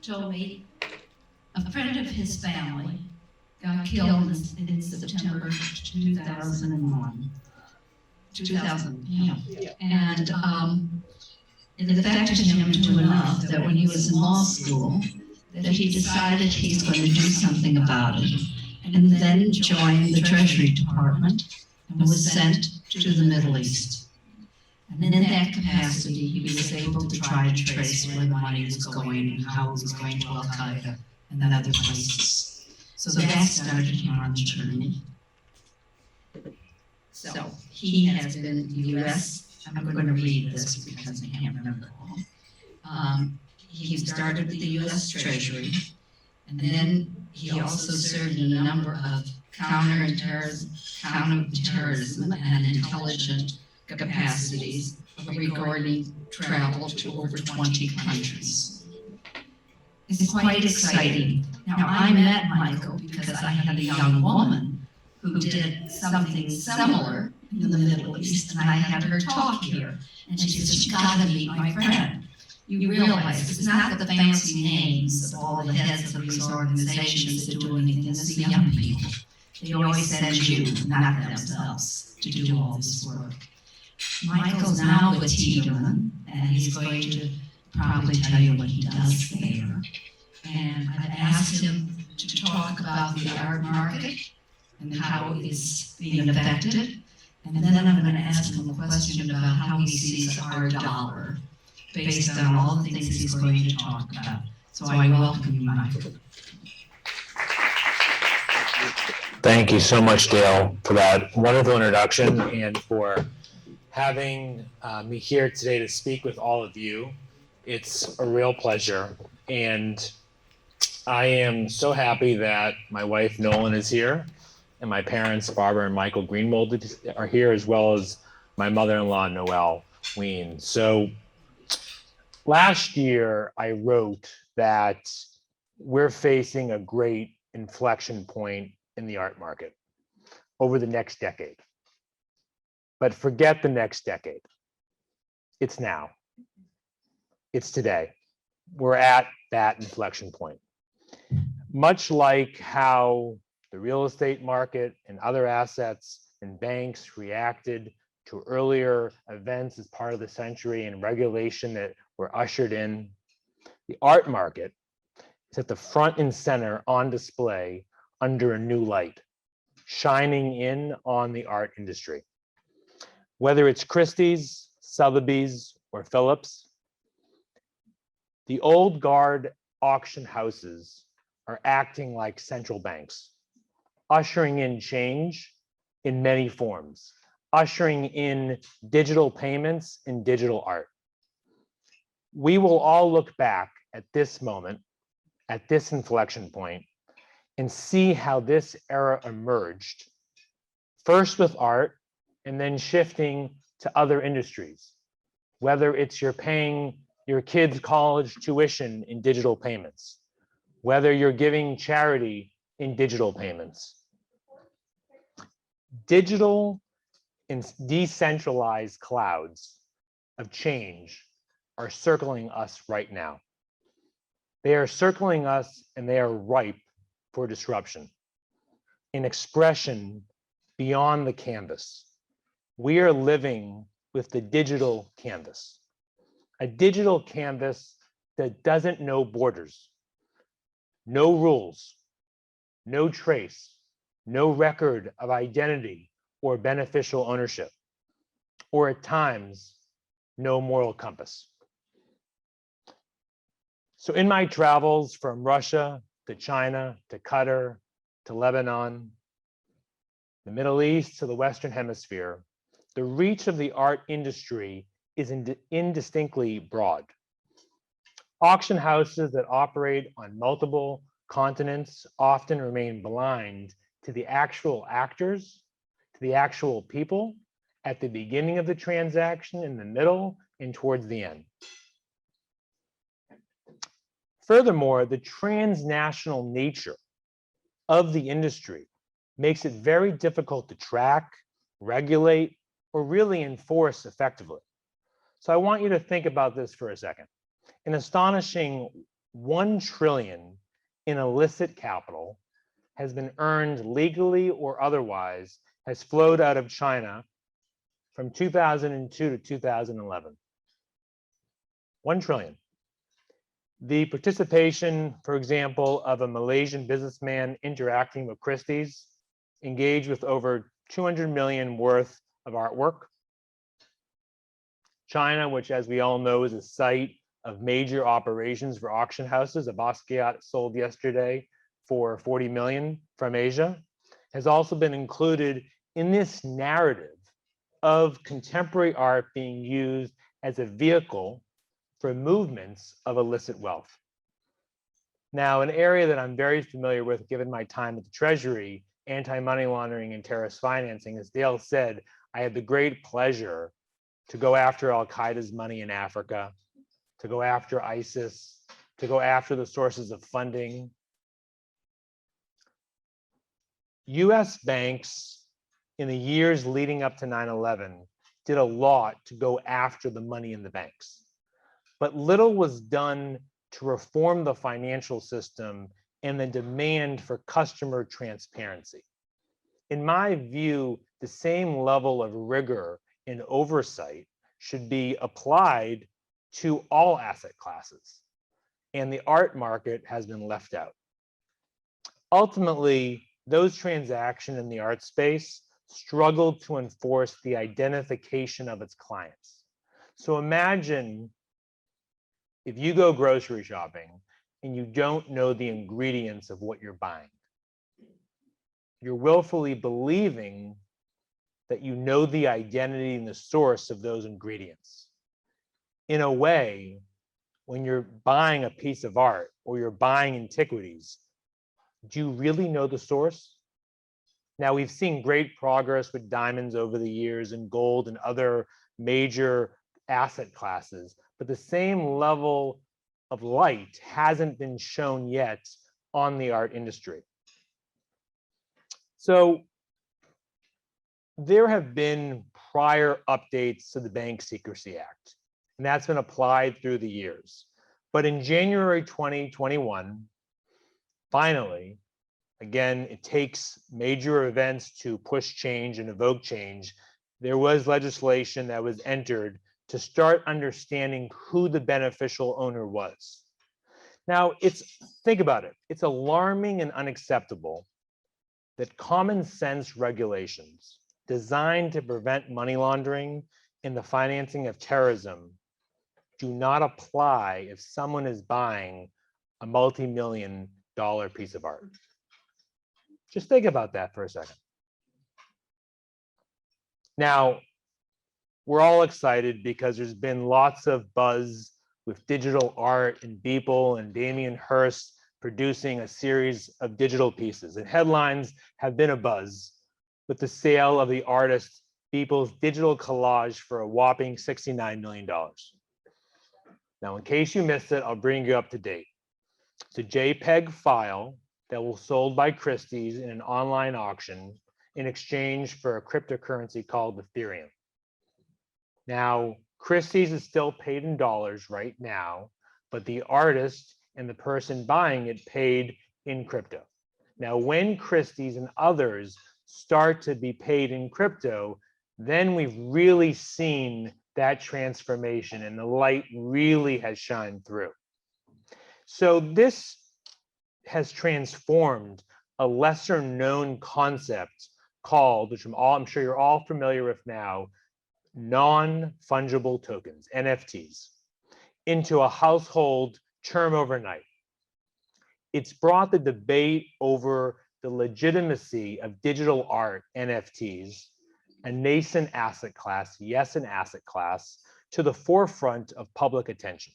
told me a friend of his family got killed in September 2001. 2000, yeah. And it affected him to enough that when he was in law school, that he decided he's going to do something about it, and then joined the Treasury Department and was sent to the Middle East. And in that capacity, he was able to try to trace where the money was going and how it was going to Al-Qaeda and other places. So that started him on the journey. So he has been in the U.S. I'm going to read this because I can't remember all. He started with the U.S. Treasury, and then he also served in a number of counterterrorism and intelligence capacities regarding travel to over 20 countries. It's quite exciting. Now, I met Michael because I had a young woman who did something similar in the Middle East, and I had her talk here. And she said, "You gotta meet my friend. You realize it's not the fancy names of all the heads of these organizations that do anything, it's the young people. They always send you, not themselves, to do all this work." Michael's now with Tiedemann, and he's going to probably tell you what he does there. And I've asked him to talk about the art market and how it is being affected. And then I'm going to ask him a question about how he sees our dollar based on all the things he's going to talk about. So I welcome you, Michael. Thank you so much, Dale, for that wonderful introduction and for having me here today to speak with all of you. It's a real pleasure. And I am so happy that my wife, Nolan, is here, and my parents, Barbara and Michael Greenmold, are here, as well as my mother-in-law, Noelle Ween. So last year, I wrote that we're facing a great inflection point in the art market over the next decade. But forget the next decade. It's now. It's today. We're at that inflection point. Much like how the real estate market and other assets and banks reacted to earlier events as part of the century and regulation that were ushered in, the art market is at the front and center on display under a new light, shining in on the art industry. Whether it's Christie's, Sotheby's, or Phillips, the old guard auction houses are acting like central banks, ushering in change in many forms, ushering in digital payments and digital art. We will all look back at this moment, at this inflection point, and see how this era emerged, first with art, and then shifting to other industries, whether it's you're paying your kids' college tuition in digital payments, whether you're giving charity in digital payments. Digital and decentralized clouds of change are circling us right now. They are circling us and they are ripe for disruption, in expression beyond the canvas. We are living with the digital canvas, a digital canvas that doesn't know borders, no rules, no trace, no record of identity or beneficial ownership, or at times, no moral compass. So in my travels from Russia to China to Qatar to Lebanon, the Middle East to the Western Hemisphere, the reach of the art industry is indistinctly broad. Auction houses that operate on multiple continents often remain blind to the actual actors, to the actual people at the beginning of the transaction, in the middle, and towards the end. Furthermore, the transnational nature of the industry makes it very difficult to track, regulate, or really enforce effectively. So I want you to think about this for a second. An astonishing 1 trillion in illicit capital has been earned legally or otherwise, has flowed out of China from 2002 to 2011. 1 trillion. The participation, for example, of a Malaysian businessman interacting with Christie's, engaged with over 200 million worth of artwork. China, which as we all know is a site of major operations for auction houses. A Basquiat sold yesterday for 40 million from Asia, has also been included in this narrative of contemporary art being used as a vehicle for movements of illicit wealth. Now, an area that I'm very familiar with, given my time at the Treasury, anti-money laundering and terrorist financing, as Dale said, I had the great pleasure to go after Al-Qaeda's money in Africa, to go after ISIS, to go after the sources of funding. US banks in the years leading up to 9/11 did a lot to go after the money in the banks. But little was done to reform the financial system and the demand for customer transparency. In my view, the same level of rigor and oversight should be applied to all asset classes, and the art market has been left out. Ultimately, those transactions in the art space struggled to enforce the identification of its clients. So imagine if you go grocery shopping and you don't know the ingredients of what you're buying. You're willfully believing that you know the identity and the source of those ingredients. In a way, when you're buying a piece of art or you're buying antiquities, do you really know the source? Now, we've seen great progress with diamonds over the years and gold and other major asset classes, but the same level of light hasn't been shown yet on the art industry. So there have been prior updates to the Bank Secrecy Act, and that's been applied through the years. But in January 2021, finally, again, it takes major events to push change and evoke change. There was legislation that was entered to start understanding who the beneficial owner was. Now, think about it. It's alarming and unacceptable that common sense regulations designed to prevent money laundering and the financing of terrorism do not apply if someone is buying a multi-million-dollar piece of art. Just think about that for a second. Now, we're all excited because there's been lots of buzz with digital art and Beeple and Damien Hirst producing a series of digital pieces. And headlines have been abuzz with the sale of the artist Beeple's digital collage for a whopping $69 million. Now, in case you missed it, I'll bring you up to date. It's a JPEG file that was sold by Christie's in an online auction in exchange for a cryptocurrency called Ethereum. Now, Christie's is still paid in dollars right now, but the artist and the person buying it paid in crypto. Now, when Christie's and others start to be paid in crypto, then we've really seen that transformation and the light really has shined through. So this has transformed a lesser known concept called, which I'm sure you're all familiar with now, non-fungible tokens, NFTs, into a household term overnight. It's brought the debate over the legitimacy of digital art, NFTs, a nascent asset class, yes, an asset class, to the forefront of public attention,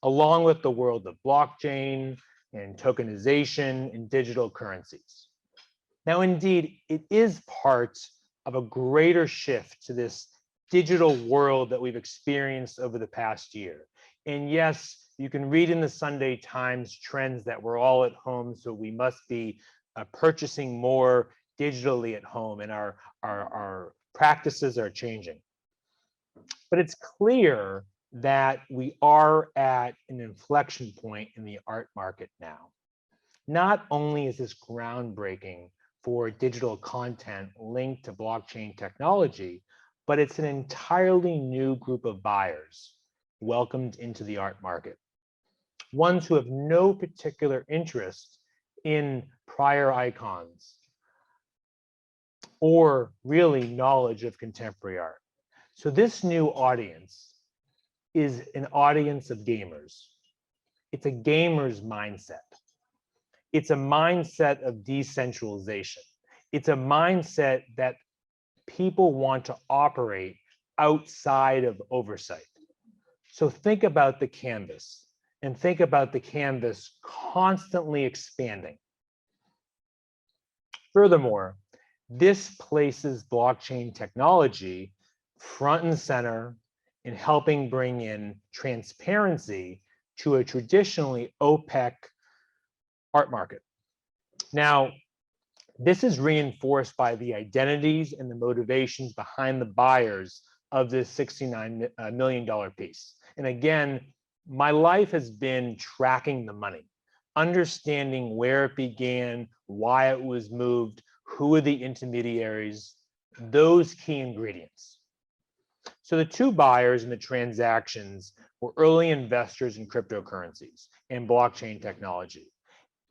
along with the world of blockchain and tokenization and digital currencies. Now, indeed, it is part of a greater shift to this digital world that we've experienced over the past year. And yes, you can read in the Sunday Times trends that we're all at home, so we must be purchasing more digitally at home, and our practices are changing. But it's clear that we are at an inflection point in the art market now. Not only is this groundbreaking for digital content linked to blockchain technology, but it's an entirely new group of buyers welcomed into the art market. Ones who have no particular interest in prior icons or really knowledge of contemporary art. So this new audience is an audience of gamers. It's a gamer's mindset. It's a mindset of decentralization. It's a mindset that people want to operate outside of oversight. So think about the canvas and think about the canvas constantly expanding. Furthermore, this places blockchain technology front and center in helping bring in transparency to a traditionally opaque art market. Now, this is reinforced by the identities and the motivations behind the buyers of this $69 million piece. And again, my life has been tracking the money, understanding where it began, why it was moved, who are the intermediaries, those key ingredients. So the two buyers in the transactions were early investors in cryptocurrencies and blockchain technology,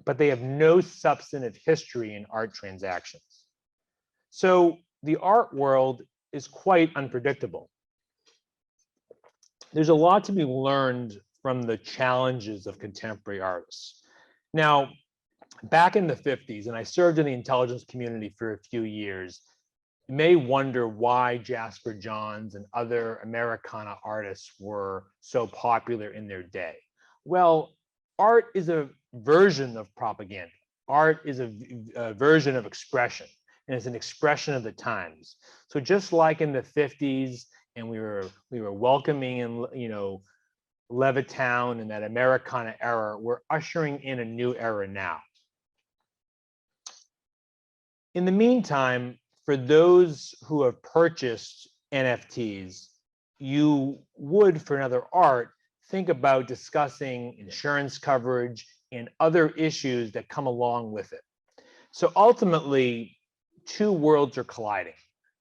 but they have no substantive history in art transactions. So the art world is quite unpredictable. There's a lot to be learned from the challenges of contemporary artists. Now, back in the 50s, and I served in the intelligence community for a few years, you may wonder why Jasper Johns and other Americana artists were so popular in their day. Well, art is a version of propaganda. Art is a version of expression, and it's an expression of the times. So just like in the 50s, and we were welcoming in, Levittown and that Americana era, we're ushering in a new era now. In the meantime, for those who have purchased NFTs, you would, for another art, think about discussing insurance coverage and other issues that come along with it. So ultimately, two worlds are colliding.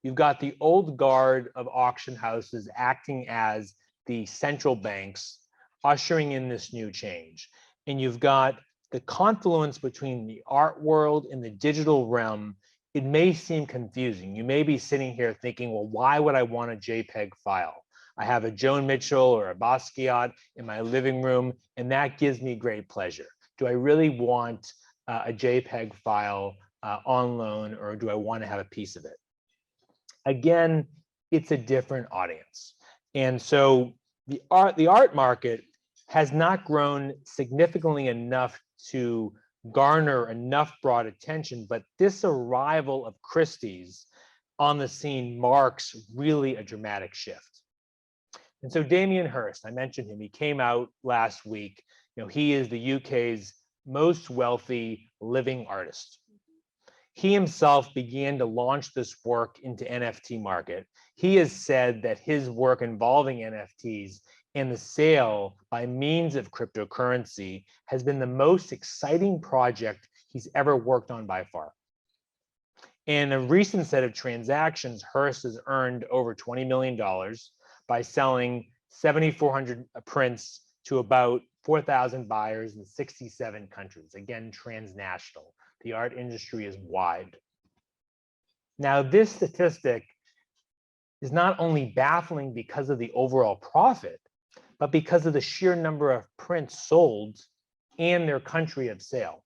You've got the old guard of auction houses acting as the central banks, ushering in this new change. And you've got the confluence between the art world and the digital realm. It may seem confusing. You may be sitting here thinking, well, why would I want a JPEG file? I have a Joan Mitchell or a Basquiat in my living room, and that gives me great pleasure. Do I really want a JPEG file on loan, or do I want to have a piece of it? Again, it's a different audience. And so the art market has not grown significantly enough to garner enough broad attention, but this arrival of Christie's on the scene marks really a dramatic shift. And so Damien Hirst, I mentioned him, he came out last week. He is the UK's most wealthy living artist. He himself began to launch this work into NFT market. He has said that his work involving NFTs and the sale by means of cryptocurrency has been the most exciting project he's ever worked on by far. In a recent set of transactions, Hirst has earned over $20 million by selling 7,400 prints to about 4,000 buyers in 67 countries, again, transnational. The art industry is wide. Now, this statistic is not only baffling because of the overall profit, but because of the sheer number of prints sold and their country of sale.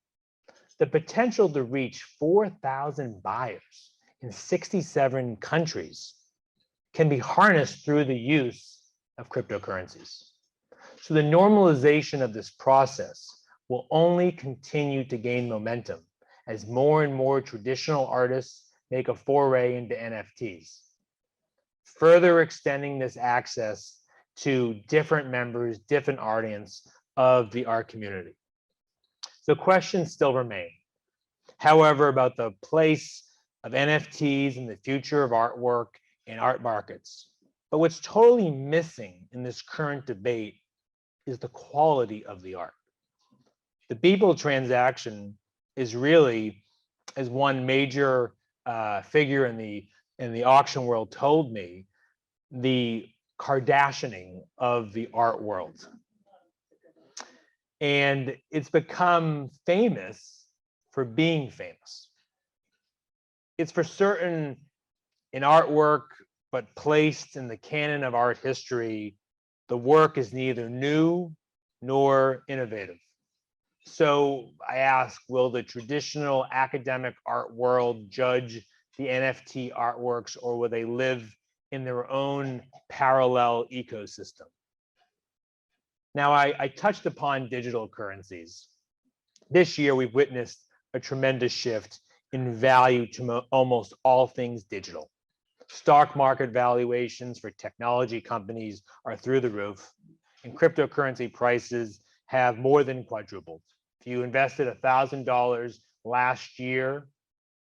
The potential to reach 4,000 buyers in 67 countries can be harnessed through the use of cryptocurrencies. So the normalization of this process will only continue to gain momentum as more and more traditional artists make a foray into NFTs, further extending this access to different members, different audience of the art community. So questions still remain. However, about the place of NFTs in the future of artwork and art markets. But what's totally missing in this current debate is the quality of the art. The Beeple transaction is really, as one major figure in the auction world told me, the Kardashianing of the art world. And it's become famous for being famous. It's for certain in artwork, but placed in the canon of art history, the work is neither new nor innovative. So I ask, will the traditional academic art world judge the NFT artworks, or will they live in their own parallel ecosystem? Now, I touched upon digital currencies. This year, we've witnessed a tremendous shift in value to almost all things digital. Stock market valuations for technology companies are through the roof, and cryptocurrency prices have more than quadrupled. If you invested $1,000 last year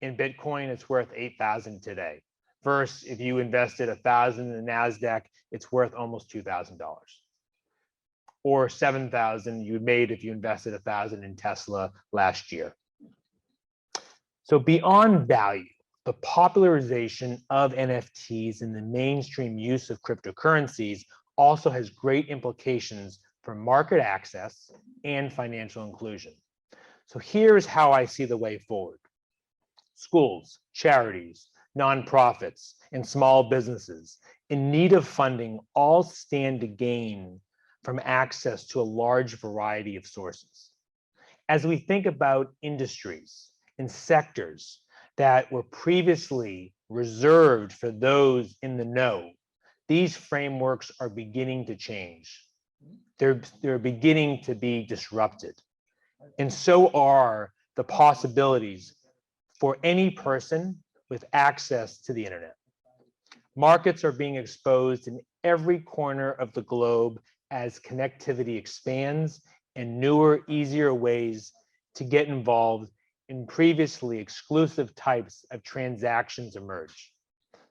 in Bitcoin, it's worth $8,000 today. Versus if you invested $1,000 in the NASDAQ, it's worth almost $2,000. Or $7,000 you made if you invested $1,000 in Tesla last year. So beyond value, the popularization of NFTs and the mainstream use of cryptocurrencies also has great implications for market access and financial inclusion. So here's how I see the way forward. Schools, charities, nonprofits, and small businesses in need of funding all stand to gain from access to a large variety of sources. As we think about industries and sectors that were previously reserved for those in the know, these frameworks are beginning to change. They're beginning to be disrupted. And so are the possibilities for any person with access to the internet. Markets are being exposed in every corner of the globe as connectivity expands and newer, easier ways to get involved in previously exclusive types of transactions emerge.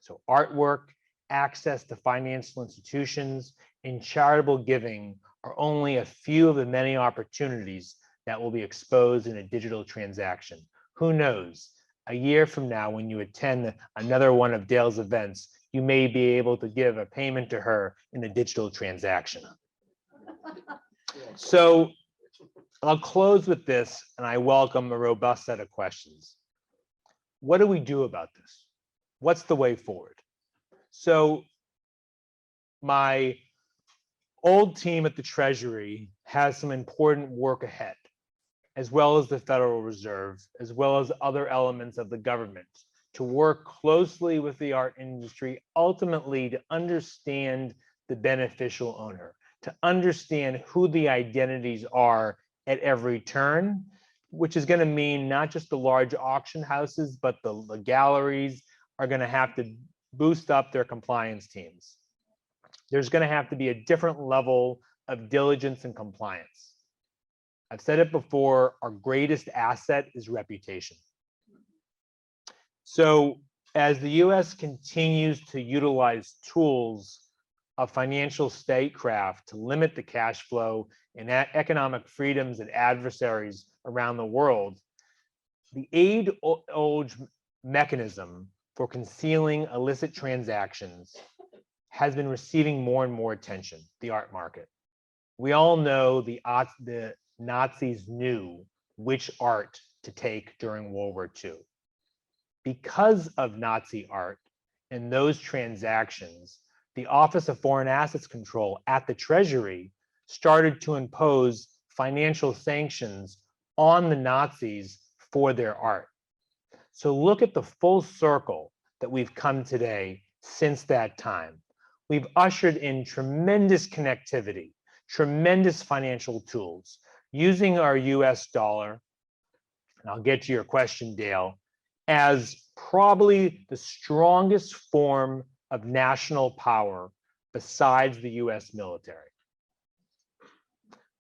So artwork, access to financial institutions, and charitable giving are only a few of the many opportunities that will be exposed in a digital transaction. Who knows? A year from now, when you attend another one of Dale's events, you may be able to give a payment to her in a digital transaction. So I'll close with this, and I welcome a robust set of questions. What do we do about this? What's the way forward? So my old team at the Treasury has some important work ahead, as well as the Federal Reserve, as well as other elements of the government, to work closely with the art industry, ultimately to understand the beneficial owner, to understand who the identities are at every turn, which is going to mean not just the large auction houses, but the galleries are going to have to boost up their compliance teams. There's going to have to be a different level of diligence and compliance. I've said it before, our greatest asset is reputation. So as the US continues to utilize tools of financial statecraft to limit the cash flow and economic freedoms of adversaries around the world, the age-old mechanism for concealing illicit transactions has been receiving more and more attention, the art market. We all know the Nazis knew which art to take during World War II. Because of Nazi art and those transactions, the Office of Foreign Assets Control at the Treasury started to impose financial sanctions on the Nazis for their art. So look at the full circle that we've come today since that time. We've ushered in tremendous connectivity, tremendous financial tools, using our US dollar, and I'll get to your question, Dale, as probably the strongest form of national power besides the US military.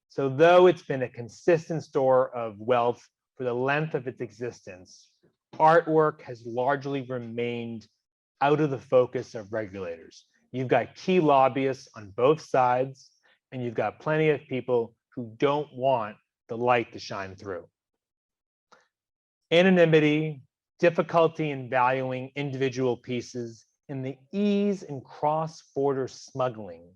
So though it's been a consistent store of wealth for the length of its existence, artwork has largely remained out of the focus of regulators. You've got key lobbyists on both sides, and you've got plenty of people who don't want the light to shine through. Anonymity, difficulty in valuing individual pieces, and the ease in cross-border smuggling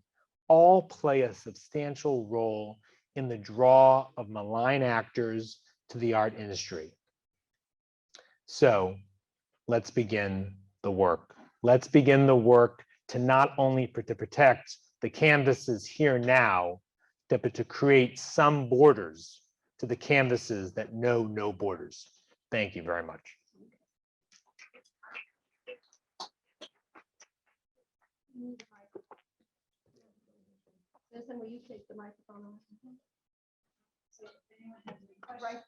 all play a substantial role in the draw of malign actors to the art industry. So let's begin the work. Let's begin the work to not only to protect the canvases here now, but to create some borders to the canvases that know no borders. Thank you very much. Susan, will you take the microphone on? So if anyone has any questions,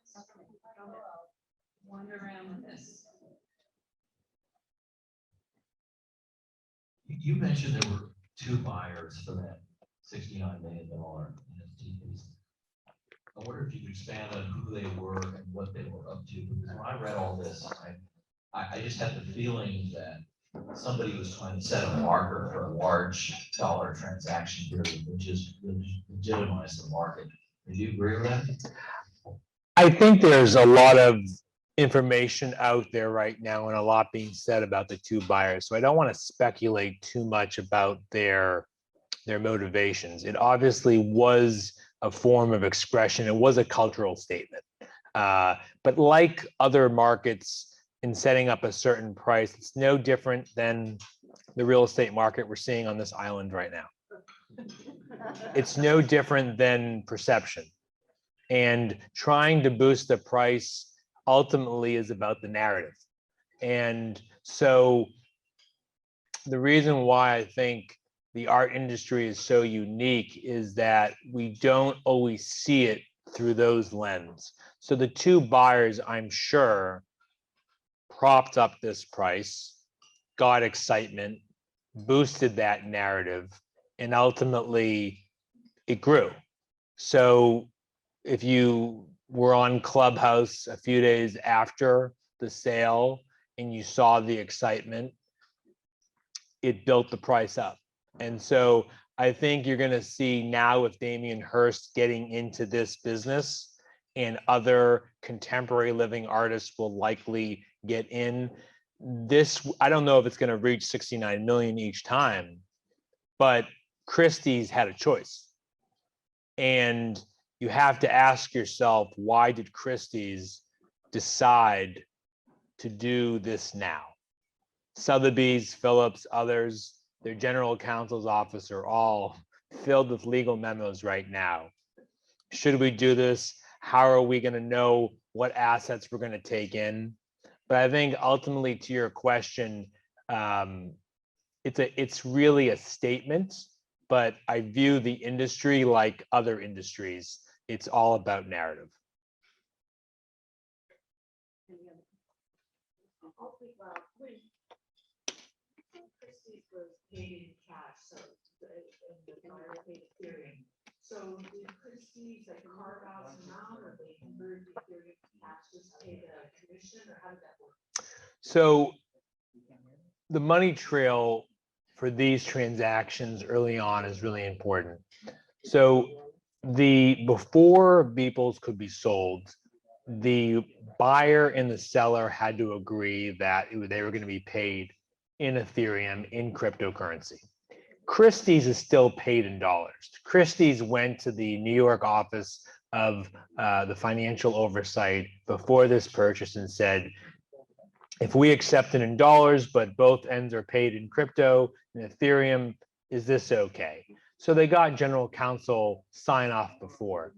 wander around with this. You mentioned there were two buyers for that $69 million NFT piece. I wonder if you could expand on who they were and what they were up to, because when I read all this, I just had the feeling that somebody was trying to set a marker for a large dollar transaction period, which is legitimize the market. Do you agree with that? I think there's a lot of information out there right now and a lot being said about the two buyers. So I don't want to speculate too much about their motivations. It obviously was a form of expression. It was a cultural statement. But like other markets in setting up a certain price, it's no different than the real estate market we're seeing on this island right now. It's no different than perception. And trying to boost the price ultimately is about the narrative. And so the reason why I think the art industry is so unique is that we don't always see it through those lenses. So the two buyers, I'm sure, propped up this price, got excitement, boosted that narrative, and ultimately it grew. So if you were on Clubhouse a few days after the sale and you saw the excitement, it built the price up. And so I think you're going to see now with Damien Hirst getting into this business, and other contemporary living artists will likely get in. This, I don't know if it's going to reach 69 million each time, but Christie's had a choice. And you have to ask yourself, why did Christie's decide to do this now? Sotheby's, Phillips, others, their general counsel's office are all filled with legal memos right now. Should we do this? How are we going to know what assets we're going to take in? But I think ultimately to your question, it's really a statement, but I view the industry like other industries. It's all about narrative. Christie's was paid in cash, so the buyer paid Ethereum. So did Christie's like carve out some amount, or they converted the Ethereum to cash, just pay the commission, or how did that work? So the money trail for these transactions early on is really important. So before Beeples could be sold, the buyer and the seller had to agree that they were going to be paid in Ethereum, in cryptocurrency. Christie's is still paid in dollars. Christie's went to the New York office of the financial oversight before this purchase and said, if we accept it in dollars, but both ends are paid in crypto and Ethereum, is this okay? So they got general counsel sign off before.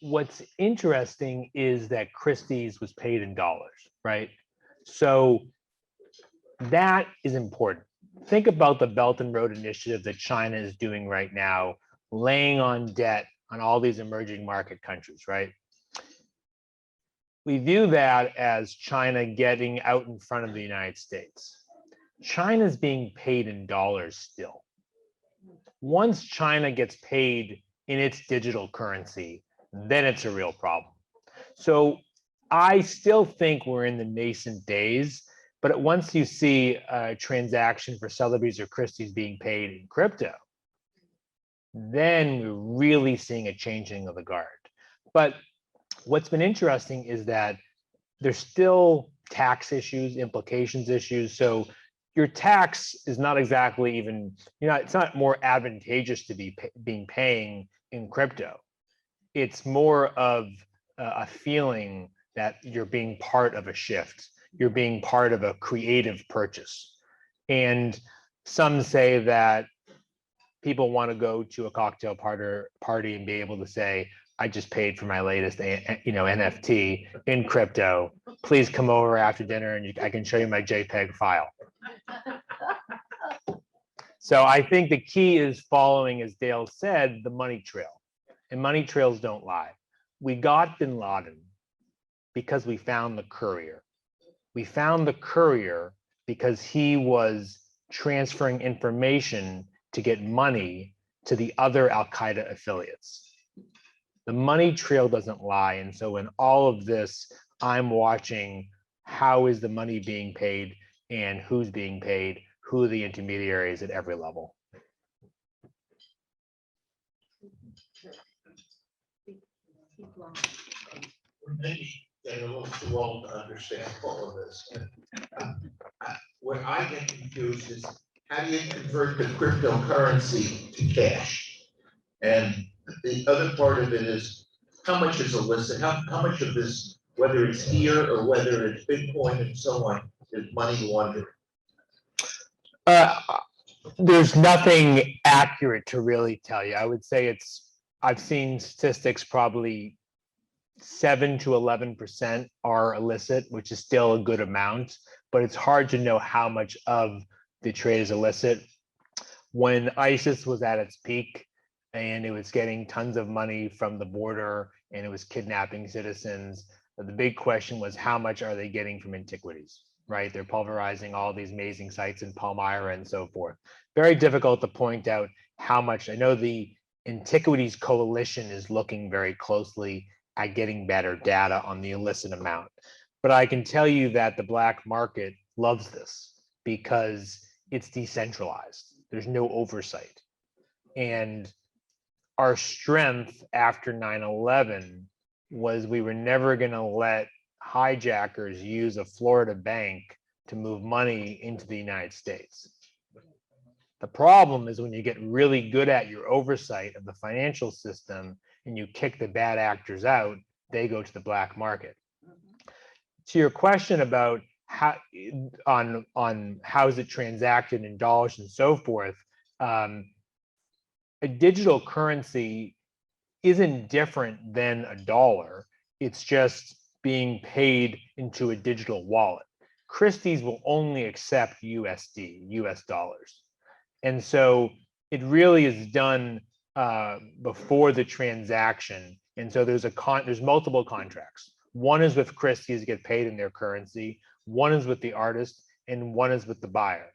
What's interesting is that Christie's was paid in dollars, right? So that is important. Think about the Belt and Road Initiative that China is doing right now, laying on debt on all these emerging market countries, right? We view that as China getting out in front of the United States. China's being paid in dollars still. Once China gets paid in its digital currency, then it's a real problem. So I still think we're in the nascent days. But once you see a transaction for Sotheby's or Christie's being paid in crypto, then we're really seeing a changing of the guard. But what's been interesting is that there's still tax issues, implications issues. So your tax is not exactly even, it's not more advantageous to be paying in crypto. It's more of a feeling that you're being part of a shift. You're being part of a creative purchase. And some say that people want to go to a cocktail party and be able to say, I just paid for my latest, NFT in crypto. Please come over after dinner and I can show you my JPEG file. So I think the key is following, as Dale said, the money trail. And money trails don't lie. We got bin Laden because we found the courier. We found the courier because he was transferring information to get money to the other Al-Qaeda affiliates. The money trail doesn't lie. And so in all of this, I'm watching how is the money being paid and who's being paid, who are the intermediaries at every level. Maybe they're a little too old to understand all of this. What I get confused is how do you convert the cryptocurrency to cash? And the other part of it is how much is illicit? How much of this, whether it's here or whether it's Bitcoin and so on, is money laundering? There's nothing accurate to really tell you. I would say I've seen statistics probably 7 to 11% are illicit, which is still a good amount, but it's hard to know how much of the trade is illicit. When ISIS was at its peak and it was getting tons of money from the border and it was kidnapping citizens, the big question was how much are they getting from antiquities, right? They're pulverizing all these amazing sites in Palmyra and so forth. Very difficult to point out how much. I know the Antiquities Coalition is looking very closely at getting better data on the illicit amount. But I can tell you that the black market loves this because it's decentralized. There's no oversight. And our strength after 9/11 was we were never going to let hijackers use a Florida bank to move money into the United States. The problem is when you get really good at your oversight of the financial system and you kick the bad actors out, they go to the black market. To your question about how on how is it transacted in dollars and so forth, a digital currency isn't different than a dollar. It's just being paid into a digital wallet. Christie's will only accept USD, US dollars. And so it really is done before the transaction. And so there's multiple contracts. One is with Christie's to get paid in their currency. One is with the artist and one is with the buyer.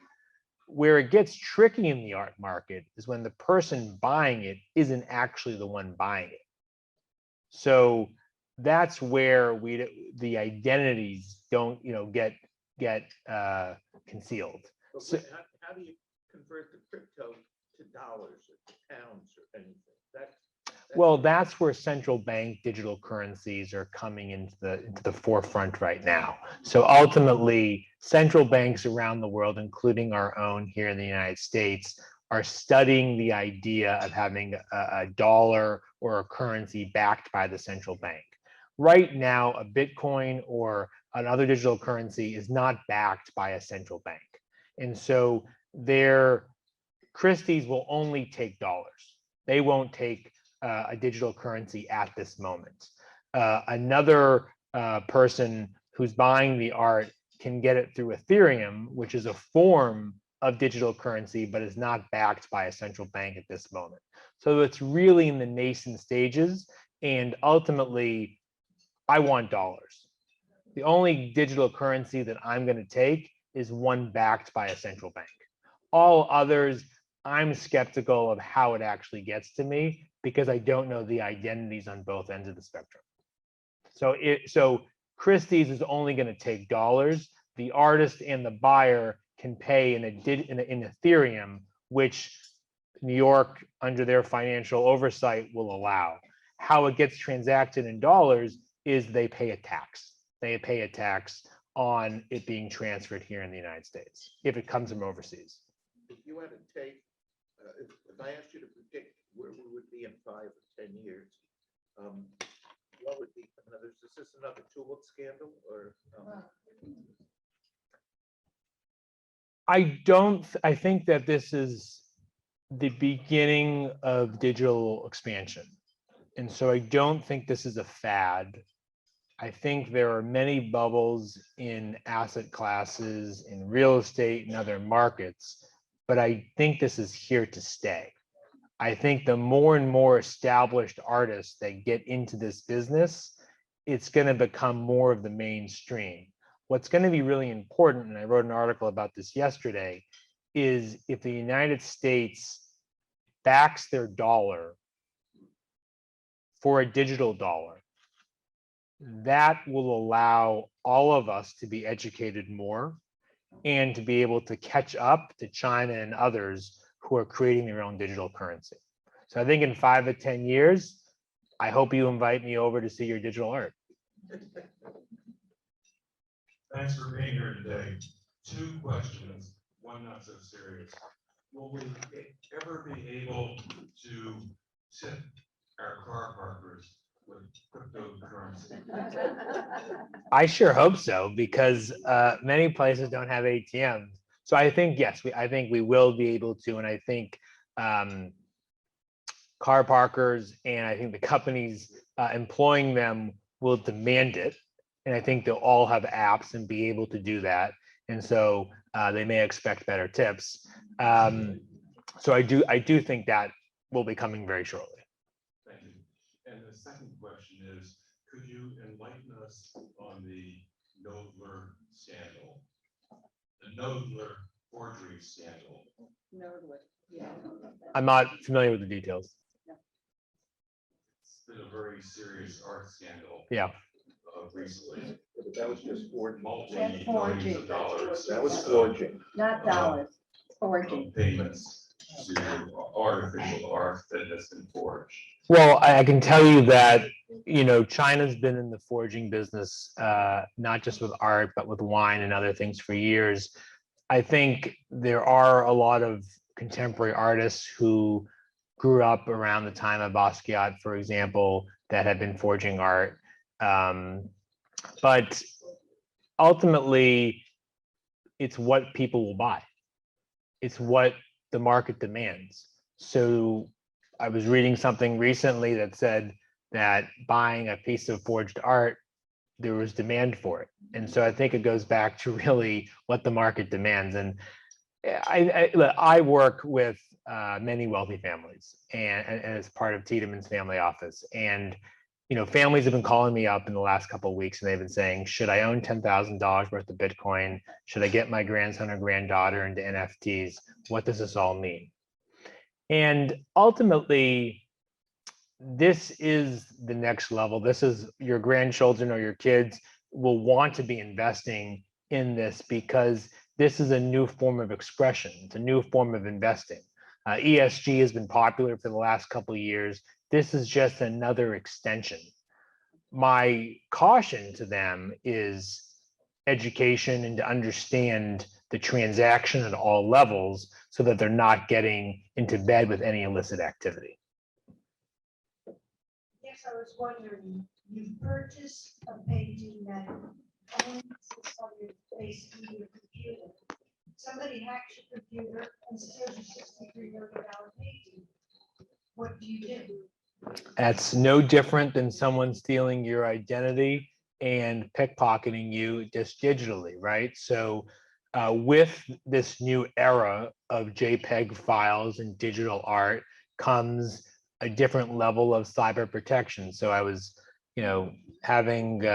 Where it gets tricky in the art market is when the person buying it isn't actually the one buying it. So that's where the identities don't, get concealed. So, How do you convert the crypto to dollars or to pounds or anything? Well, that's where central bank digital currencies are coming into the forefront right now. So ultimately, central banks around the world, including our own here in the United States, are studying the idea of having a dollar or a currency backed by the central bank. Right now, a Bitcoin or another digital currency is not backed by a central bank. And so Christie's will only take dollars. They won't take a digital currency at this moment. Another person who's buying the art can get it through Ethereum, which is a form of digital currency, but is not backed by a central bank at this moment. So it's really in the nascent stages. And ultimately, I want dollars. The only digital currency that I'm going to take is one backed by a central bank. All others, I'm skeptical of how it actually gets to me because I don't know the identities on both ends of the spectrum. So Christie's is only going to take dollars, the artist and the buyer can pay in Ethereum, which New York, under their financial oversight, will allow. How it gets transacted in dollars is they pay a tax. They pay a tax on it being transferred here in the United States if it comes from overseas. If you had to take, if I asked you to predict where we would be in 5 or 10 years, what would be, is this another tulip scandal or? I think that this is the beginning of digital expansion. And so I don't think this is a fad. I think there are many bubbles in asset classes, in real estate and other markets, but I think this is here to stay. I think the more and more established artists that get into this business, it's going to become more of the mainstream. What's going to be really important, and I wrote an article about this yesterday, is if the United States backs their dollar for a digital dollar, that will allow all of us to be educated more and to be able to catch up to China and others who are creating their own digital currency. So I think in 5 to 10 years, I hope you invite me over to see your digital art. Thanks for being here today. 2 questions, one not so serious. Will we ever be able to tip our car parkers with cryptocurrency? I sure hope so, because many places don't have ATMs. So I think, yes, I think we will be able to, and I think car parkers and I think the companies employing them will demand it. And I think they'll all have apps and be able to do that. And so they may expect better tips. So I do think that will be coming very shortly. Thank you. And the second question is, could you enlighten us on the Nodler scandal? The Nodler forgery scandal. I'm not familiar with the details. It's been a very serious art scandal. Yeah. Recently. But that was just forging. Multi-millions of dollars. That was forging. Not dollars, forging. Payments to artificial art that has been forged. Well, I can tell you that, you know, China's been in the forging business, not just with art, but with wine and other things for years. I think there are a lot of contemporary artists who grew up around the time of Basquiat, for example, that have been forging art. But ultimately, it's what people will buy. It's what the market demands. So I was reading something recently that said that buying a piece of forged art, there was demand for it. And so I think it goes back to really what the market demands. And I work with many wealthy families and as part of Tiedemann's family office. And you know, families have been calling me up in the last couple of weeks and they've been saying, should I own $10,000 worth of Bitcoin? Should I get my grandson or granddaughter into NFTs? What does this all mean? And ultimately, this is the next level. This is your grandchildren or your kids will want to be investing in this because this is a new form of expression. It's a new form of investing. ESG has been popular for the last couple of years. This is just another extension. My caution to them is education and to understand the transaction at all levels so that they're not getting into bed with any illicit activity. Yes, I was wondering, you purchased a painting that only sits on your face in your computer. Somebody hacks your computer and steals your $63 million painting. What do you do? That's no different than someone stealing your identity and pickpocketing you just digitally, right? So with this new era of JPEG files and digital art comes a different level of cyber protection. So I was, you know, having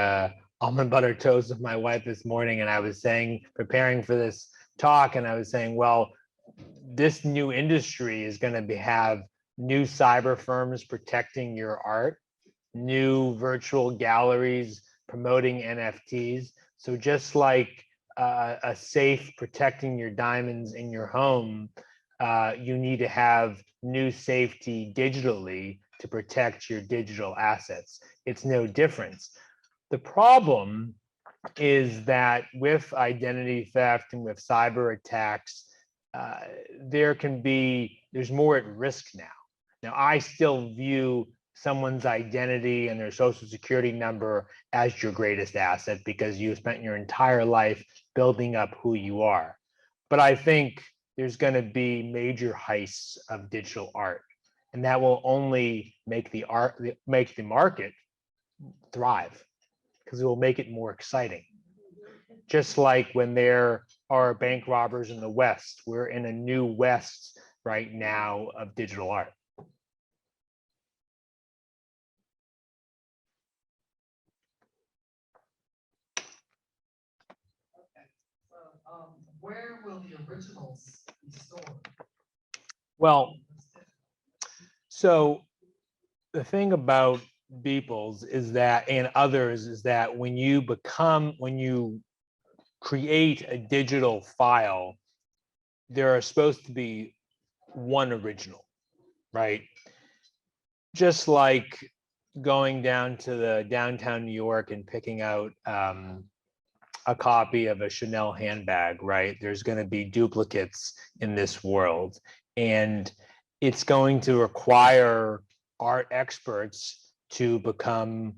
almond butter toast with my wife this morning, and I was saying, preparing for this talk, and I was saying, well, this new industry is going to have new cyber firms protecting your art, new virtual galleries promoting NFTs. So just like a safe protecting your diamonds in your home, you need to have new safety digitally to protect your digital assets. It's no difference. The problem is that with identity theft and with cyber attacks, there's more at risk now. Now, I still view someone's identity and their social security number as your greatest asset because you spent your entire life building up who you are. But I think there's going to be major heists of digital art, and that will only make the market thrive because it will make it more exciting. Just like when there are bank robbers in the West, we're in a new West right now of digital art. Where will the originals be stored? Well, so the thing about Beeples is that, and others, is that when you create a digital file, there are supposed to be one original, right? Just like going down to the downtown New York and picking out a copy of a Chanel handbag, right? There's going to be duplicates in this world, and it's going to require art experts to become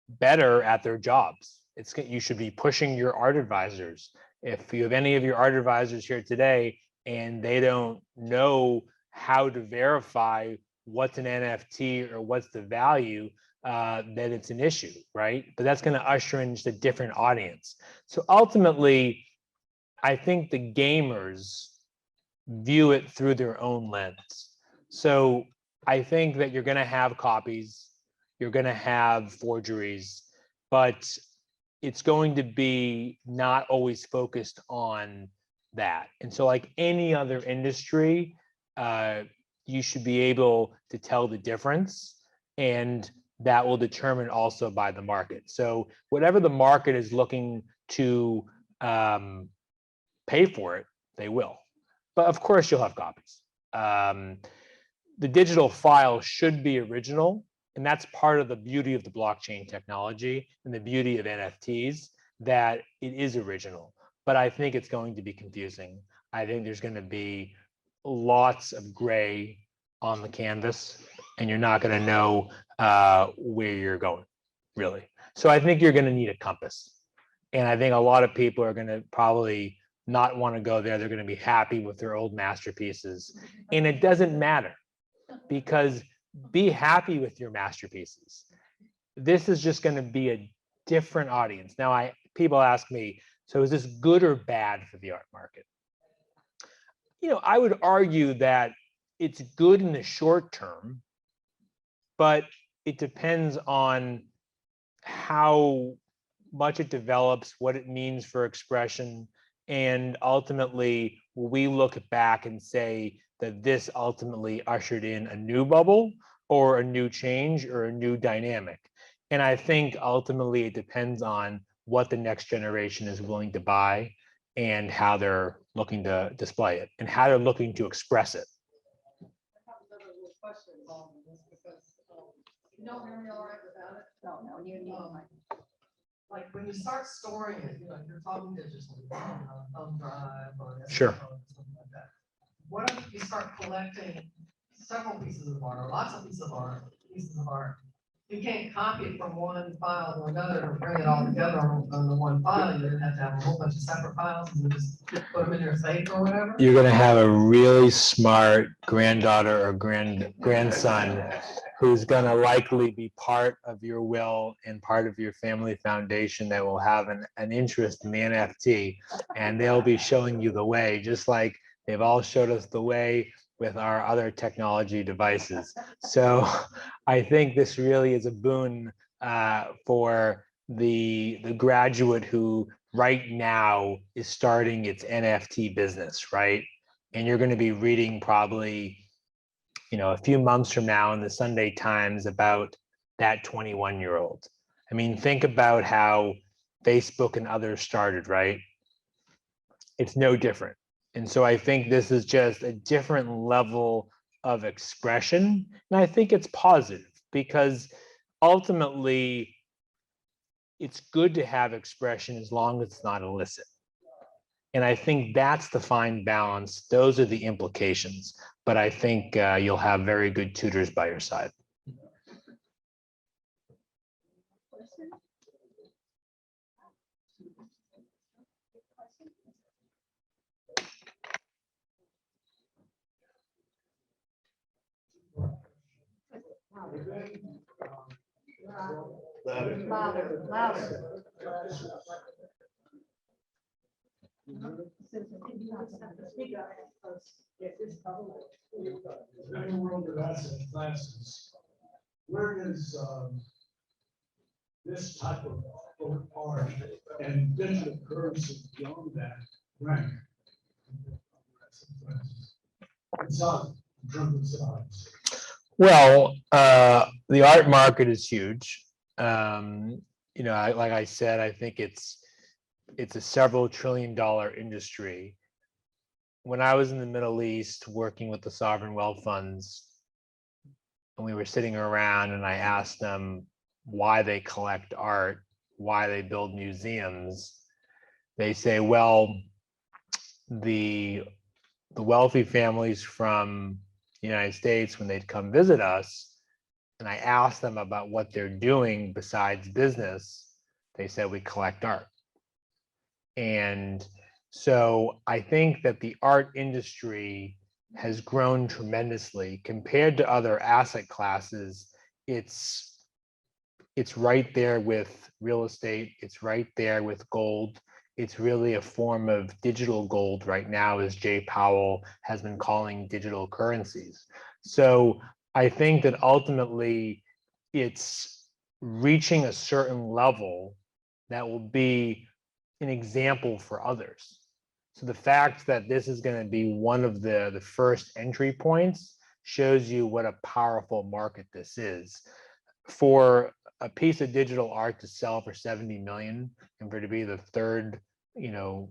better at their jobs. You should be pushing your art advisors. If you have any of your art advisors here today and they don't know how to verify what's an NFT or what's the value, then it's an issue, right? But that's going to usher in just a different audience. So ultimately, I think the gamers view it through their own lens. So I think that you're going to have copies, you're going to have forgeries, but it's going to be not always focused on that. And so like any other industry, you should be able to tell the difference, and that will determine also by the market. So whatever the market is looking to pay for it, they will. But of course you'll have copies. The digital file should be original, and that's part of the beauty of the blockchain technology and the beauty of NFTs, that it is original. But I think it's going to be confusing. I think there's going to be lots of gray on the canvas, and you're not going to know where you're going, really. So I think you're going to need a compass. And I think a lot of people are going to probably not want to go there. They're going to be happy with their old masterpieces. And it doesn't matter, because be happy with your masterpieces. This is just going to be a different audience. Now, people ask me, so is this good or bad for the art market? You know, I would argue that it's good in the short term, but it depends on how much it develops, what it means for expression, and ultimately, will we look back and say that this ultimately ushered in a new bubble or a new change or a new dynamic? And I think ultimately it depends on what the next generation is willing to buy and how they're looking to display it and how they're looking to express it. I have another little question involved in this because you don't hear me all right without it? No, you need like when you start storing it, you know, you're talking digitally, on a thumb drive or an SD Sure. card or something like that. What if you start collecting several pieces of art or lots of pieces of art? You can't copy it from one file to another and bring it all together on the one file. You're gonna have to have a whole bunch of separate files and just put them in your safe or whatever. You're going to have a really smart granddaughter or grandson who's going to likely be part of your will and part of your family foundation that will have an interest in the NFT, and they'll be showing you the way, just like they've all showed us the way with our other technology devices. So I think this really is a boon for the graduate who right now is starting its NFT business, right? And you're going to be reading probably, you know, a few months from now in the Sunday Times about that 21-year-old. I mean, think about how Facebook and others started, right? It's no different. And so I think this is just a different level of expression. And I think it's positive because ultimately it's good to have expression as long as it's not illicit. And I think that's the fine balance. Those are the implications. But I think you'll have very good tutors by your side. Louder, louder. In the world of asset classes, where does this type of art and digital currency beyond that rank? It's not in terms of size. Well, the art market is huge. Like I said, I think it's a several $trillion industry. When I was in the Middle East working with the sovereign wealth funds, and we were sitting around and I asked them why they collect art, why they build museums, they say, well, the wealthy families from the United States, when they'd come visit us, and I asked them about what they're doing besides business, they said, we collect art. And so I think that the art industry has grown tremendously compared to other asset classes. It's right there with real estate. It's right there with gold. It's really a form of digital gold right now, as Jay Powell has been calling digital currencies. So I think that ultimately it's reaching a certain level that will be an example for others. So the fact that this is going to be one of the first entry points shows you what a powerful market this is. For a piece of digital art to sell for 70 million and for it to be the third,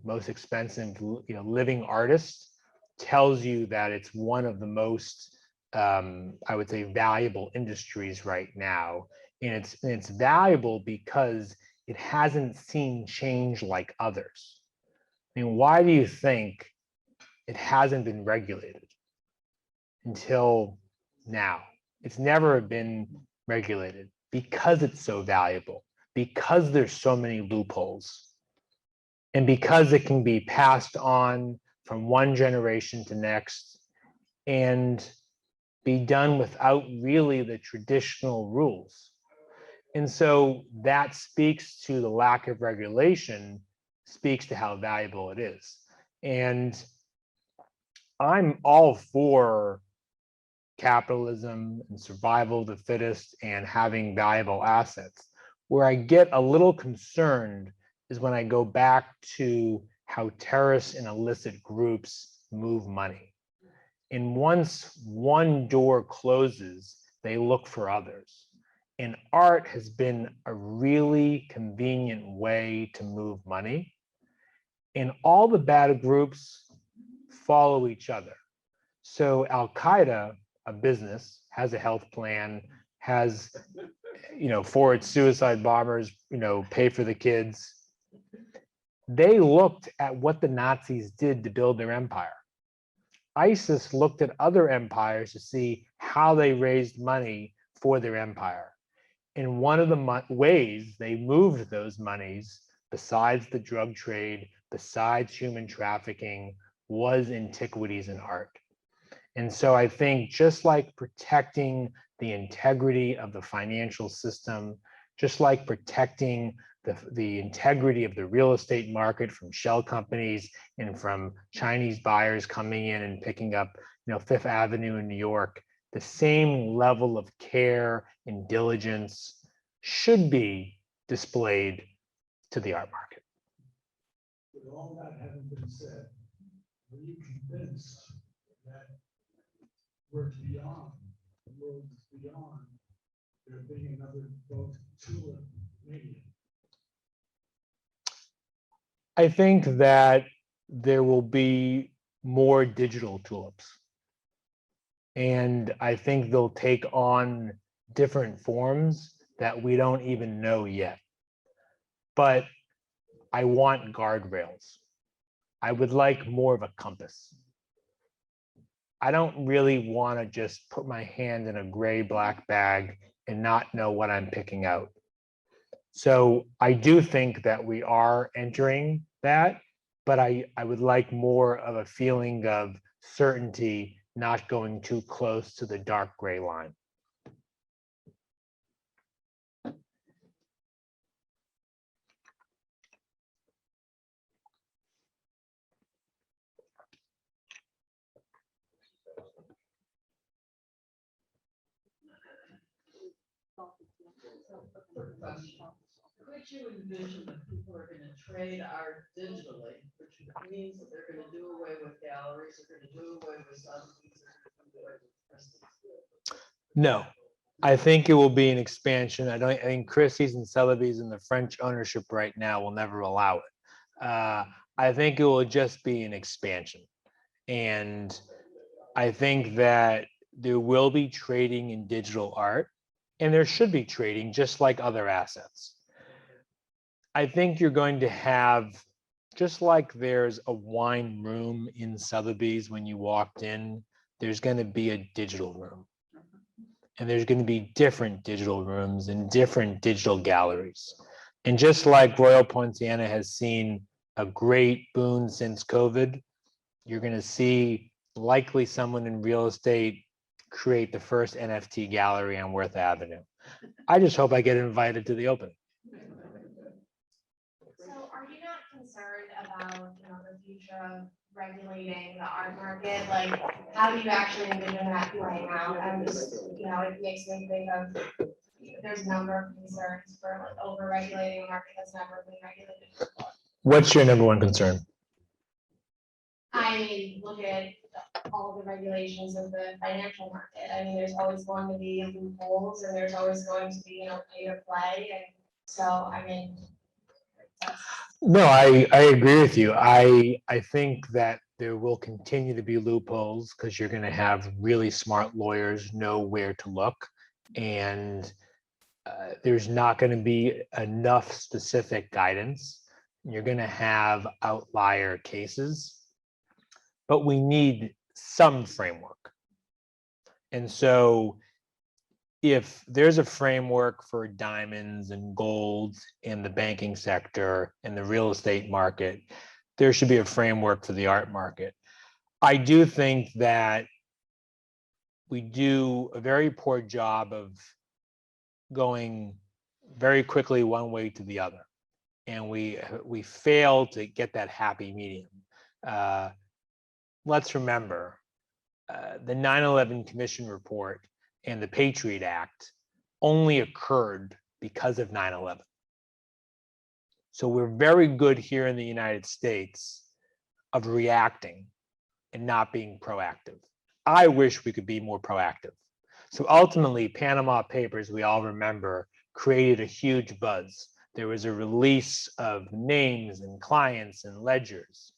most expensive, living artist tells you that it's one of the most, I would say, valuable industries right now. And it's valuable because it hasn't seen change like others. I mean, why do you think it hasn't been regulated until now? It's never been regulated because it's so valuable, because there's so many loopholes, and because it can be passed on from one generation to next and be done without really the traditional rules. And so that speaks to the lack of regulation, speaks to how valuable it is. And I'm all for capitalism and survival of the fittest and having valuable assets. Where I get a little concerned is when I go back to how terrorists and illicit groups move money. And once one door closes, they look for others. And art has been a really convenient way to move money. And all the bad groups follow each other. So Al-Qaeda, a business, has a health plan, has, for its suicide bombers, pay for the kids. They looked at what the Nazis did to build their empire. ISIS looked at other empires to see how they raised money for their empire. And one of the ways they moved those monies, besides the drug trade, besides human trafficking, was antiquities and art. And so I think just like protecting the integrity of the financial system, just like protecting the integrity of the real estate market from shell companies and from Chinese buyers coming in and picking up, Fifth Avenue in New York, the same level of care and diligence should be displayed to the art market. With all that having been said, are you convinced that we're beyond, the world is beyond, there being another both tulip mania? I think that there will be more digital tulips. And I think they'll take on different forms that we don't even know yet. But I want guardrails. I would like more of a compass. I don't really want to just put my hand in a gray black bag and not know what I'm picking out. So I do think that we are entering that, but I would like more of a feeling of certainty, not going too close to the dark gray line. Could you envision that people are gonna trade art digitally, which means that they're gonna do away with galleries, they're gonna do away with some, they're gonna do away with Christie's? No, I think it will be an expansion. I think Christie's and Sotheby's and the French ownership right now will never allow it. I think it will just be an expansion. And I think that there will be trading in digital art, and there should be trading just like other assets. I think you're going to have, just like there's a wine room in Sotheby's when you walked in, there's going to be a digital room. And there's going to be different digital rooms and different digital galleries. And just like Royal Poinciana has seen a great boon since COVID, you're going to see likely someone in real estate create the first NFT gallery on Worth Avenue. I just hope I get invited to the opening. So are you not concerned about, the future of regulating the art market? Like, how do you actually envision that playing out? And just, it makes me think of, there's a number of concerns for like over-regulating a market that's never been regulated before. What's your number one concern? I mean, look at all the regulations of the financial market. I mean, there's always going to be loopholes and there's always going to be, pay to play. And so, I mean, that's. No, I agree with you. I think that there will continue to be loopholes because you're going to have really smart lawyers know where to look. And there's not going to be enough specific guidance. You're going to have outlier cases, but we need some framework. And so if there's a framework for diamonds and gold in the banking sector and the real estate market, there should be a framework for the art market. I do think that we do a very poor job of going very quickly one way to the other. And we fail to get that happy medium. Let's remember the 9/11 Commission report and the Patriot Act only occurred because of 9/11. So we're very good here in the United States of reacting and not being proactive. I wish we could be more proactive. So ultimately, Panama Papers, we all remember, created a huge buzz. There was a release of names and clients and ledgers.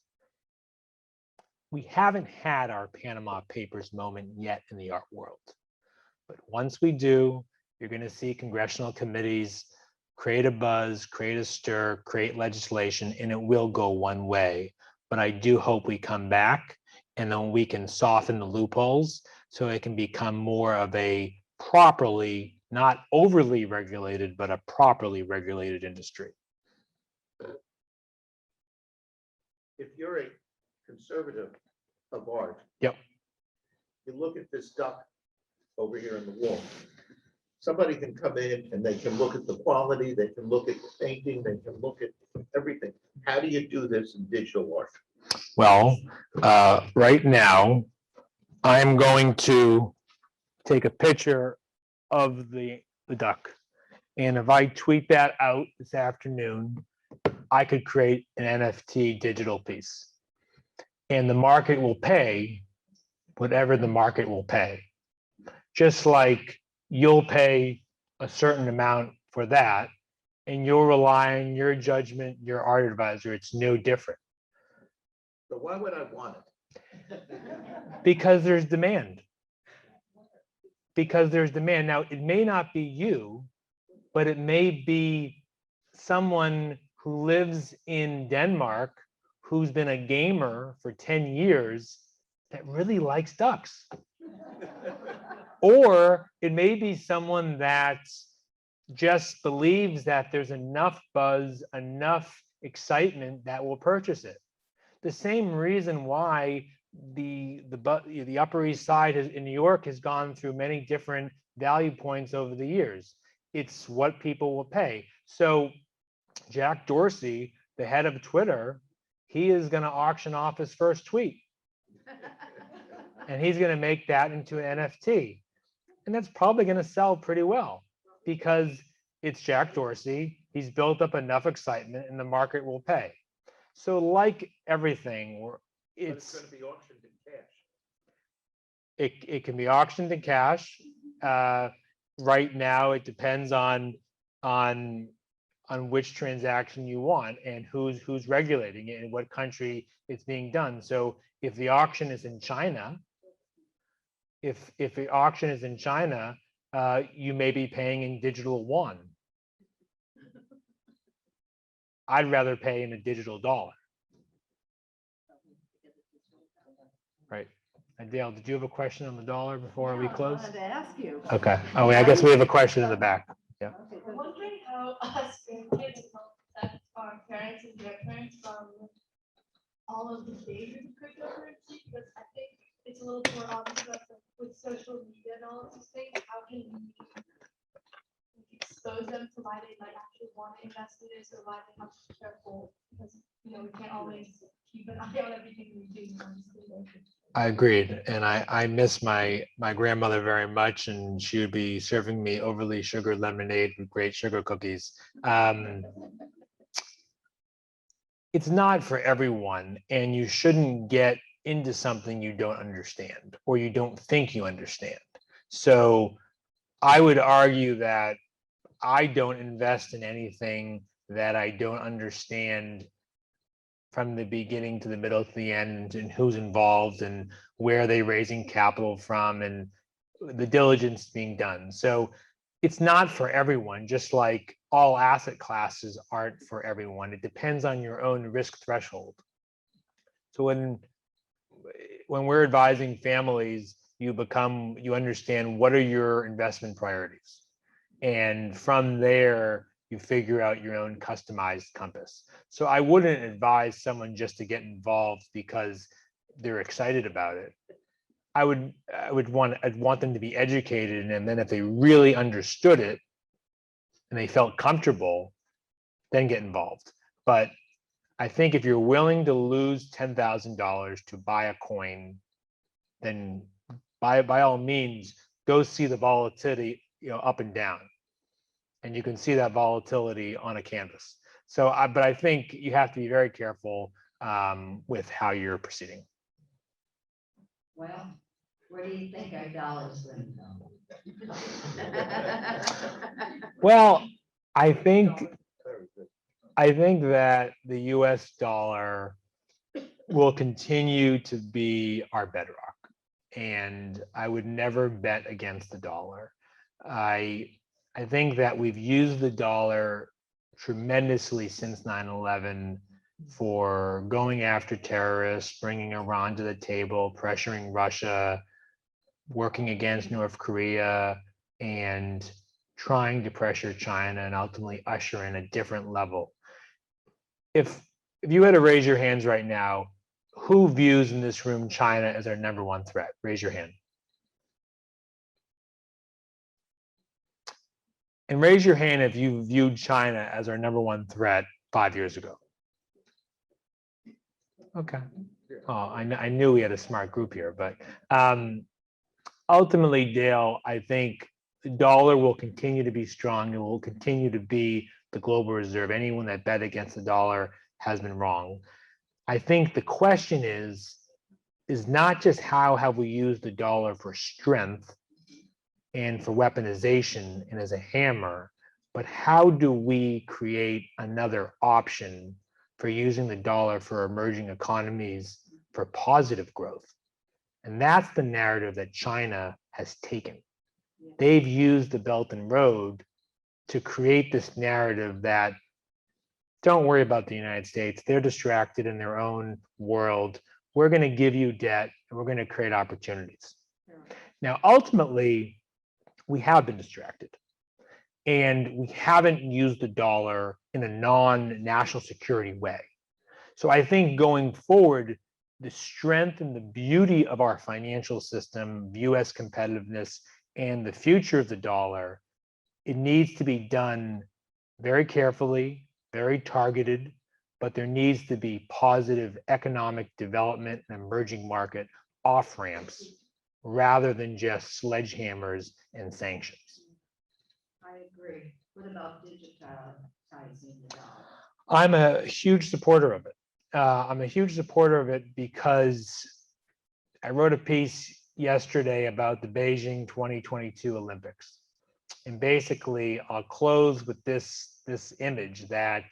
We haven't had our Panama Papers moment yet in the art world. But once we do, you're going to see congressional committees create a buzz, create a stir, create legislation, and it will go one way. But I do hope we come back and then we can soften the loopholes so it can become more of a properly, not overly regulated, but a properly regulated industry. If you're a conservative of art. Yep. You look at this duck over here on the wall. Somebody can come in and they can look at the quality, they can look at the painting, they can look at everything. How do you do this in digital art? Well, right now, I'm going to take a picture of the duck. And if I tweet that out this afternoon, I could create an NFT digital piece. And the market will pay whatever the market will pay. Just like you'll pay a certain amount for that, and you'll rely on your judgment, your art advisor. It's no different So why would I want it? because there's demand. Because there's demand. Now, it may not be you, but it may be someone who lives in Denmark who's been a gamer for 10 years that really likes ducks. Or it may be someone that just believes that there's enough buzz, enough excitement that will purchase it. The same reason why the Upper East Side in New York has gone through many different value points over the years. It's what people will pay. So Jack Dorsey, the head of Twitter, he is going to auction off his first tweet. And he's going to make that into an NFT. And that's probably going to sell pretty well because it's Jack Dorsey. He's built up enough excitement and the market will pay. So like everything, it's going to be auctioned in cash. it can be auctioned in cash. Right now, it depends on which transaction you want and who's regulating it and what country it's being done. So if the auction is in China, if the auction is in China, you may be paying in digital yuan. I'd rather pay in a digital dollar. Right. And Dale, did you have a question on the dollar before we close? I wanted to ask you. Okay. Oh, I guess we have a question in the back. I'm wondering how us kids protect our parents and their parents from all of the dangers of cryptocurrency, because I think it's a little more obvious to us with social media and all of these things. How can we expose them to why they might actually want to invest in this or why they have to be careful? Because, you know, we can't always keep an eye on everything we do. I agreed. And I miss my grandmother very much, and she would be serving me overly sugared lemonade with great sugar cookies. It's not for everyone, and you shouldn't get into something you don't understand or you don't think you understand. So I would argue that I don't invest in anything that I don't understand from the beginning to the middle to the end, and who's involved and where they're raising capital from and the diligence being done. So it's not for everyone, just like all asset classes aren't for everyone. It depends on your own risk threshold. So when we're advising families, you understand what are your investment priorities. And from there, you figure out your own customized compass. So I wouldn't advise someone just to get involved because they're excited about it. I'd want them to be educated, and then if they really understood it and they felt comfortable, then get involved. But I think if you're willing to lose $10,000 to buy a coin, then by all means, go see the volatility, up and down. And you can see that volatility on a canvas. So, but I think you have to be very careful with how you're proceeding. Well, where do you think our dollars then go? Well, I think that the US dollar will continue to be our bedrock, and I would never bet against the dollar. I think that we've used the dollar tremendously since 9/11 for going after terrorists, bringing Iran to the table, pressuring Russia, working against North Korea, and trying to pressure China and ultimately usher in a different level. If you had to raise your hands right now, who views in this room China as our number one threat? Raise your hand. And raise your hand if you viewed China as our number one threat 5 years ago. Okay. Oh, I knew we had a smart group here, but ultimately, Dale, I think the dollar will continue to be strong. It will continue to be the global reserve. Anyone that bet against the dollar has been wrong. I think the question is not just how have we used the dollar for strength and for weaponization and as a hammer, but how do we create another option for using the dollar for emerging economies for positive growth? And that's the narrative that China has taken. They've used the Belt and Road to create this narrative that don't worry about the United States. They're distracted in their own world. We're going to give you debt and we're going to create opportunities. Now, ultimately, we have been distracted and we haven't used the dollar in a non-national security way. So I think going forward, the strength and the beauty of our financial system, US competitiveness, and the future of the dollar, it needs to be done very carefully, very targeted, but there needs to be positive economic development and emerging market off-ramps rather than just sledgehammers and sanctions. I agree. What about digitizing the dollar? I'm a huge supporter of it. I'm a huge supporter of it because I wrote a piece yesterday about the Beijing 2022 Olympics. And basically, I'll close with this image that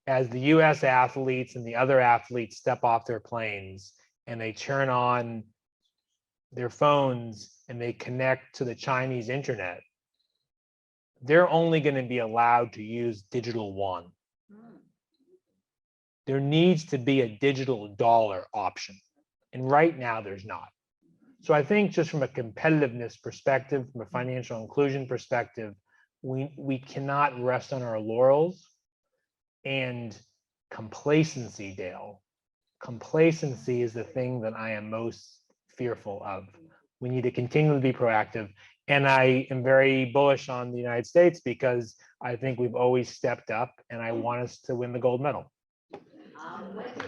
as the US athletes and the other athletes step off their planes and they turn on their phones and they connect to the Chinese internet, they're only going to be allowed to use digital yuan. There needs to be a digital dollar option. And right now there's not. So I think just from a competitiveness perspective, from a financial inclusion perspective, we cannot rest on our laurels. And complacency, Dale, complacency is the thing that I am most fearful of. We need to continue to be proactive. And I am very bullish on the United States because I think we've always stepped up and I want us to win the gold medal. I'm with you